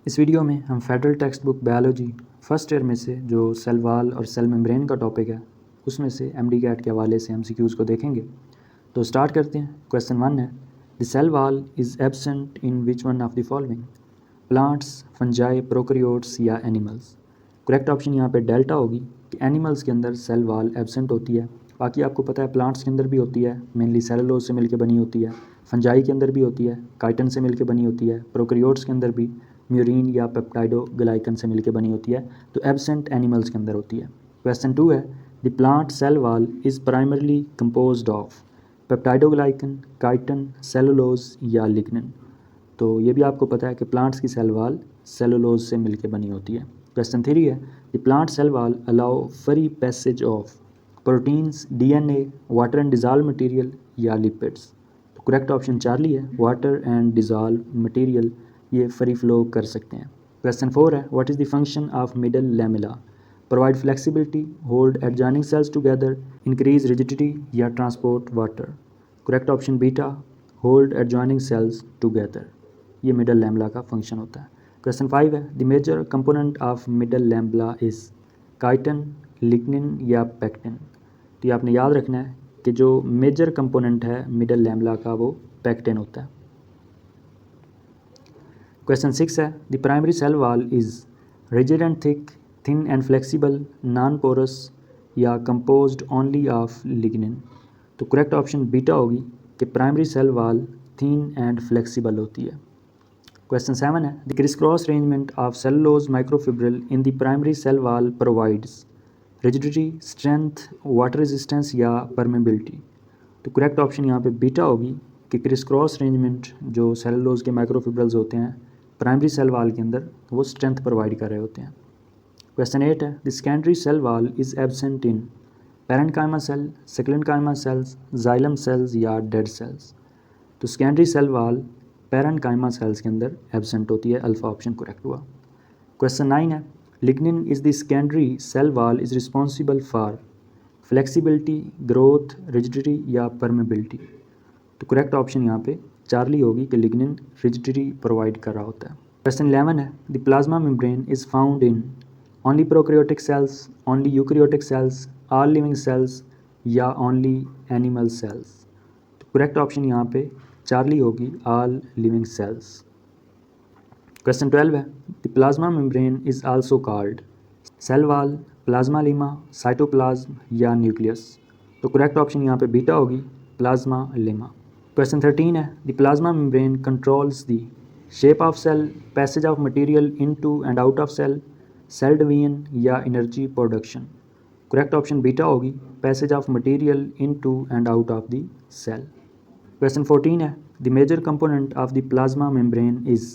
इस वीडियो में हम federal text book biology first year में से जो सेल वाल और सेल मेम्ब्रेन का टॉपिक है उसमें से एमडी कैट के हवाले से एमसीक्यूज़ को देखेंगे। तो स्टार्ट करते हैं। क्वेश्चन 1 है, the cell wall is absent in which one of the following? Plants, fungi, prokaryotes या एनिमल्स? करेक्ट ऑप्शन यहाँ पे डेल्टा होगी कि एनिमल्स के अंदर सेल वाल एब्सेंट होती है। बाकी आपको पता है प्लांट्स के अंदर भी होती है, मेनली सेलुलोज से मिलकर बनी होती है, फंजाई के अंदर भी होती है, काइटन से मिलकर बनी होती है, प्रोकैरियोट्स के अंदर भी म्यूरिन या पेप्टाइडोग्लाइकन से मिलकर बनी होती है। तो एब्सेंट एनिमल्स के अंदर होती है। क्वेश्चन 2 है, the plant cell wall is primarily composed of peptidoglycan, chitin, cellulose या लिग्निन? तो ये भी आपको पता है कि प्लांट्स की सेल वाल सेलुलोज से मिलकर बनी होती है। क्वेश्चन 3 है, the plant cell wall allow free passage of proteins, DNA, water and dissolve material या लिपिड्स? तो करेक्ट ऑप्शन चार्ली है, वाटर एंड डिजॉल्व मटेरियल ये फ्री फ्लो कर सकते हैं। क्वेश्चन 4 है, what is the function of middle lamella? Provide flexibility, hold adjoining cells together, increase rigidity या transport water? Correct option beta, hold adjoining cells together, ये middle lamella का function होता है। क्वेश्चन 5 है, the major component of middle lamella is chitin, lignin या pectin? तो ये आपने याद रखना है कि जो मेजर कंपोनेंट है मिडल लैमेला का वो पेक्टिन होता है। क्वेश्चन 6 है, the primary cell wall is rigid and thick, thin and flexible, non porous या कंपोज्ड ओनली ऑफ लिग्निन? तो करेक्ट ऑप्शन बीटा होगी कि primary cell wall thin and flexible होती है। क्वेश्चन 7 है, the criss cross arrangement of cellulose microfibril in the primary cell wall provides rigidity, strength, water resistance या permeability? तो correct option यहाँ पे बीटा होगी कि क्रिस क्रॉस अरेंजमेंट जो सेलुलोज के माइक्रोफिब्रिल्स होते हैं प्राइमरी सेल वाल के अंदर वो स्ट्रेंथ प्रोवाइड कर रहे होते हैं। क्वेश्चन 8 है, the secondary cell wall is absent in parenchyma cell, sclerenchyma cells, xylem cells या डेड सेल्स? तो secondary cell wall parenchyma cells के अंदर एब्सेंट होती है, अल्फा ऑप्शन करेक्ट हुआ। क्वेश्चन 9 है, lignin is the secondary cell wall is responsible for flexibility, growth, rigidity या permeability? तो करेक्ट ऑप्शन यहाँ पे चार्ली होगी कि लिग्निन रिजिडिटी प्रोवाइड कर रहा होता है। क्वेश्चन 11 है, the plasma membrane is found in only prokaryotic cells, only eukaryotic cells, all living cells या ओनली एनिमल सेल्स? तो करेक्ट ऑप्शन यहाँ पे चार्ली होगी, ऑल लिविंग सेल्स। क्वेश्चन 12 है, the plasma membrane is also called cell wall, plasmalemma, cytoplasm या nucleus? तो correct option यहाँ पे बीटा होगी, प्लाज्मा लीमा। क्वेश्चन 13 है, the plasma membrane controls the shape of cell, passage of material into and out of cell, cell division या energy production? Correct option beta होगी, passage of material into and out of the cell. Question 14 है, the major component of the plasma membrane is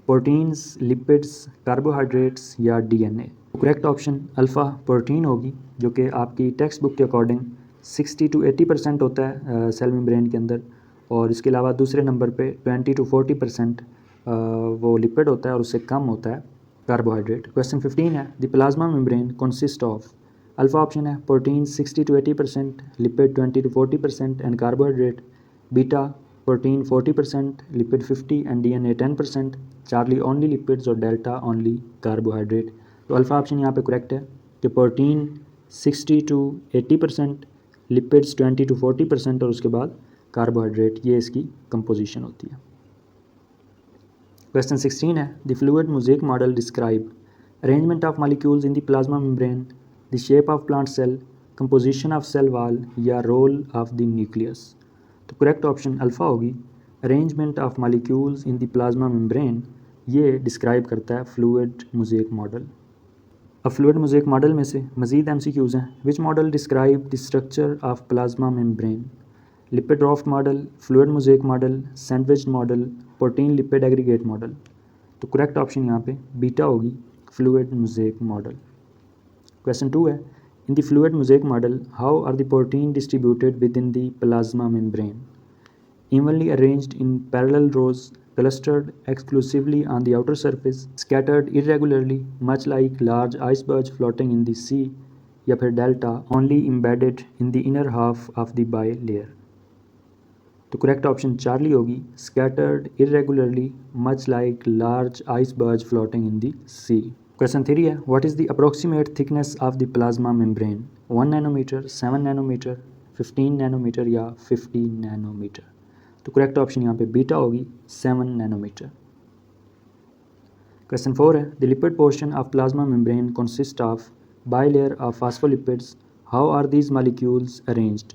proteins, lipids, carbohydrates या DNA? Correct option alpha protein होगी, जो कि आपकी textbook के according 60 to 80% होता है सेल मेम्ब्रेन के अंदर, और इसके अलावा दूसरे नंबर पे 20 to 40% वो लिपिड होता है और उससे कम होता है कार्बोहाइड्रेट। क्वेश्चन 15 है, the plasma membrane consist of, alpha option है protein 60 to 80%, lipid 20 to 40% and carbohydrate, beta protein 40%, lipid 50 and DNA 10%, Charlie only lipids और डेल्टा ओनली कार्बोहाइड्रेट? तो अल्फ़ा ऑप्शन यहाँ पे करेक्ट है कि प्रोटीन 60 to 80%, लिपिड्स 20 to 40% और उसके बाद कार्बोहाइड्रेट, ये इसकी कंपोजिशन होती है। क्वेश्चन 16 है, the fluid mosaic model describe arrangement of molecules in the plasma membrane, the shape of plant cell, composition of cell wall या रोल ऑफ द न्यूक्लियस? तो करेक्ट ऑप्शन अल्फ़ा होगी, arrangement of molecules in the plasma membrane ये describe करता है fluid mosaic model. अब fluid mosaic model में से मज़ीद एमसीक्यूज़ हैं। Which model describe the structure of plasma membrane? Lipid draft model, fluid mosaic model, sandwich model, protein lipid aggregate model? तो correct option यहाँ पे बीटा होगी, फ्लूइड मोज़ेक मॉडल। क्वेश्चन 2 है, in the fluid mosaic model how are the proteins distributed with in the plasma membrane? Evenly arranged in parallel rows, clustered exclusively on the outer surface, scattered irregularly, much like large icebergs floating in the sea, या फिर delta, only embedded in the inner half of the bilayer? तो correct option Charlie होगी, scattered irregularly much like large iceberg floating in the sea. Question 3 है, what is the approximate thickness of the plasma membrane? 1 nanometre, 7 nanometre, 15 nanometre या 50 nanometre? तो correct option यहाँ पे beta होगी, 7 nanometre. Question 4 है, the lipid portion of plasma membrane consist of bilayer of phospholipids. How are these molecules arranged?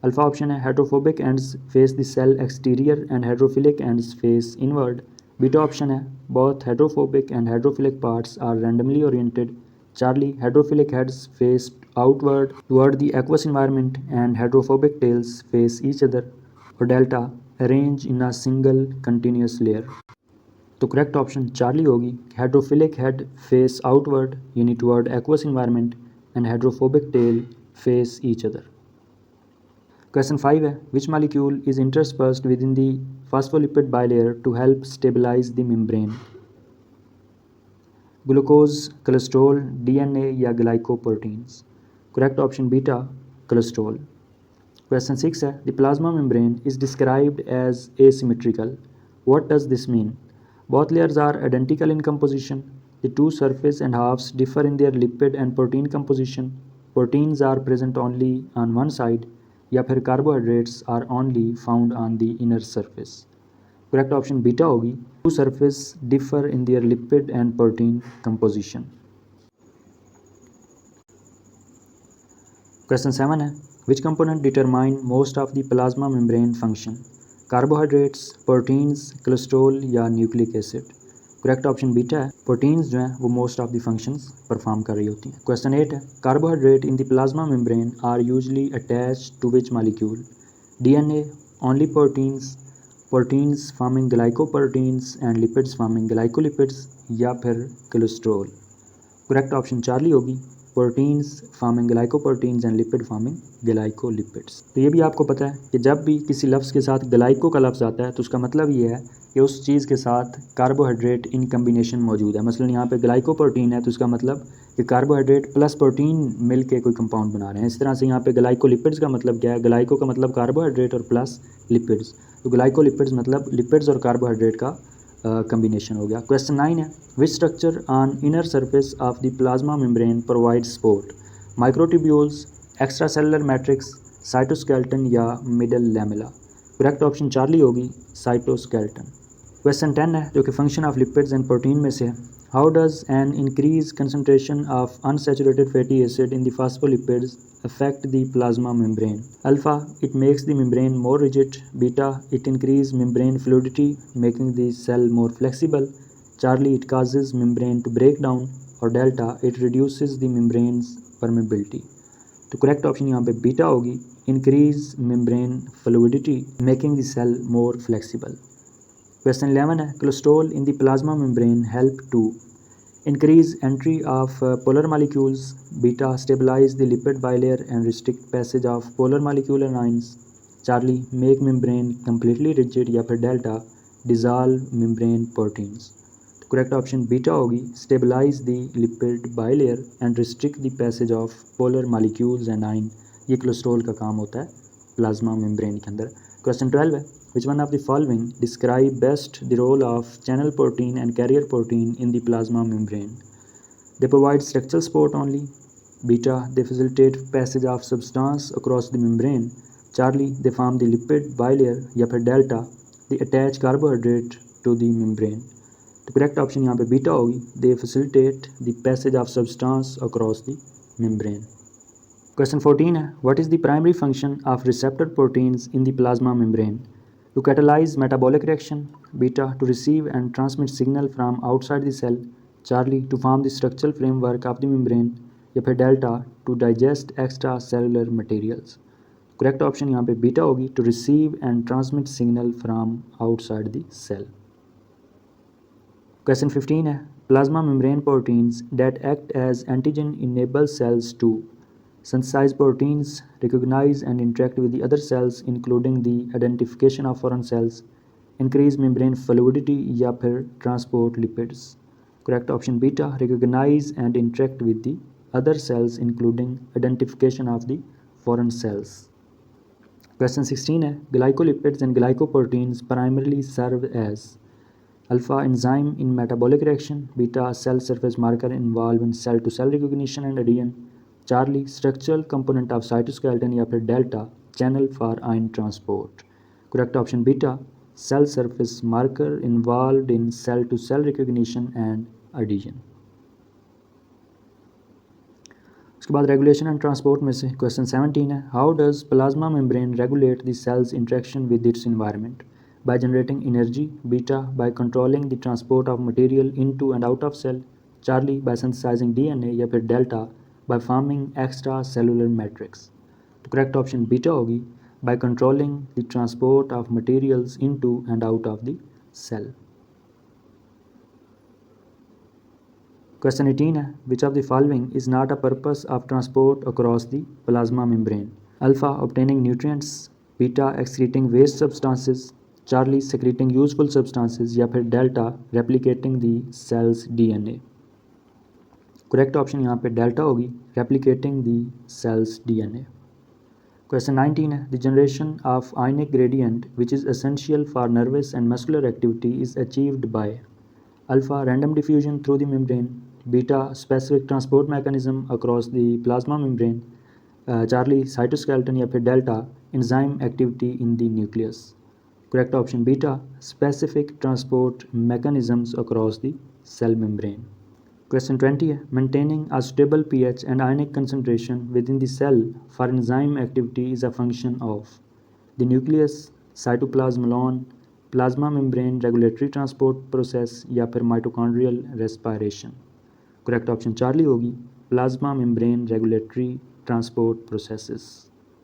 Alpha option है, hydrophobic ends face the cell exterior and hydrophilic ends face inward. Beta option है, both hydrophobic and hydrophilic parts are randomly oriented. Charlie, hydrophilic heads face outward toward the aqueous environment and hydrophobic tails face each other. और delta, arrange in a single continuous layer. तो correct option Charlie होगी, hydrophilic head face outward यानी toward aqueous environment and hydrophobic tail face each other. Question 5 है, which molecule is interspersed with in the phospholipid bilayer to help stabilise the membrane? Glucose, cholesterol, DNA या glycoproteins? Correct option beta, cholesterol. Question 6 है, the plasma membrane is described as asymmetrical. What does this mean? Both layers are identical in composition. The two surface and halves differ in their lipid and protein composition. Proteins are present only on one side, या फिर carbohydrates are only found on the inner surface. Correct option beta होगी, two surface differ in their lipid and protein composition. Question 7 है, which component determine most of the plasma membrane function? Carbohydrates, proteins, cholesterol या nucleic acid? Correct option beta है, proteins जो हैं वो most of the functions perform कर रही होती हैं। क्वेश्चन 8 है, carbohydrate in the plasma membrane are usually attached to which molecule? DNA, only proteins, proteins forming glycoproteins and lipids forming glycolipids या फिर कोलेस्ट्रॉल? करेक्ट ऑप्शन चार्ली होगी, proteins forming glycoproteins and lipid forming glycolipids. तो ये भी आपको पता है कि जब भी किसी लफ्ज़ के साथ ग्लाइको का लफ्ज़ आता है तो उसका मतलब ये है कि उस चीज़ के साथ कार्बोहाइड्रेट इन कम्बिनेशन मौजूद है। मसलन यहाँ पे ग्लाइकोप्रोटीन है तो उसका मतलब कि कार्बोहाइड्रेट प्लस प्रोटीन मिल के कोई कंपाउंड बना रहे हैं। इस तरह से यहाँ पे ग्लाइकोलिपिड्स का मतलब क्या है, ग्लाइको का मतलब कार्बोहाइड्रेट और प्लस लिपिड्स, तो ग्लाइकोलिपिड्स मतलब लिपिड्स और कार्बोहाइड्रेट का कम्बिनेशन हो गया। क्वेश्चन 9 है, which structure on inner surface of the plasma membrane provide support? Microtubules, extra cellular matrix, cytoskeleton या middle lamella? Correct option Charlie होगी, साइटोस्केल्टन। क्वेश्चन 10 है जो कि function of lipids and protein में से है, how does an increase concentration of unsaturated fatty acid in the phospholipids affect the plasma membrane? Alpha, it makes the membrane more rigid. Beta, it increases membrane fluidity, making the cell more flexible. Charlie, it causes membrane to break down. और delta, it reduces the membrane's permeability. तो correct option यहाँ पे beta होगी, increase membrane fluidity, making the cell more flexible. Question 11 है, cholesterol in the plasma membrane help to increase entry of polar molecules. Beta, stabilize the lipid bilayer and restrict passage of polar molecular ions. Charlie, make membrane completely rigid या फिर delta, dissolve membrane proteins. Correct option beta होगी, stabilize the lipid bilayer and restrict the passage of polar molecules and ion. ये cholesterol का काम होता है plasma membrane के अंदर। क्वेश्चन 12 है, which one of the following describe best the role of channel protein and carrier protein in the plasma membrane? They provide structural support only. Beta, they facilitate passage of substance across the membrane. Charlie, they form the lipid bilayer या फिर delta, they attach carbohydrate to the membrane. तो correct option यहाँ पे beta होगी, they facilitate the passage of substance across the membrane. Question 14 है, what is the primary function of receptor proteins in the plasma membrane? To catalyze metabolic reaction. Beta, to receive and transmit signal from outside the cell. Charlie, to form the structural framework of the membrane. या फिर delta, to digest extra cellular materials. Correct option यहाँ पे beta होगी, to receive and transmit signal from outside the cell. Question 15 है, plasma membrane proteins that act as antigen enable cells to synthesize proteins, recognize and interact with the other cells including the identification of foreign cells, increase membrane fluidity या फिर transport lipids. Correct option beta, recognize and interact with the other cells including identification of the foreign cells. Question 16 है glycolipids and glycoproteins primarily serve as alpha enzyme in metabolic reaction, beta cell surface marker involve in cell to cell recognition and adhesion, Charlie structural component of cytoskeleton या फिर delta channel for ion transport. Correct option beta cell surface marker involve in cell to cell recognition and adhesion. उसके बाद regulation and transport में से question 17 है how does plasma membrane regulate the cell's interaction with its environment, by generating energy, beta by controlling the transport of material into and out of cell, Charlie by synthesising DNA या फिर delta by forming extra cellular matrix. तो correct option beta होगी by controlling the transport of materials into and out of the cell. Question 18 है which of the following is not a purpose of transport across the plasma membrane, alpha obtaining nutrients, beta excreting waste substances, Charlie secreting useful substances या फिर delta replicating the cell's DNA. Correct option यहाँ पे delta होगी replicating the cell's DNA. Question 19 है the generation of ionic gradient which is essential for nervous and muscular activity is achieved by alpha random diffusion through the membrane, beta specific transport mechanism across the plasma membrane, Charlie cytoskeleton या फिर delta enzyme activity in the nucleus. Correct option beta specific transport mechanisms across the cell membrane. Question 20 है maintaining a stable pH and ionic concentration with in the cell for enzyme activity is a function of the nucleus, cytoplasm lawn, plasma membrane regulatory transport process या फिर mitochondrial respiration. Correct option Charlie होगी plasma membrane regulatory transport processes.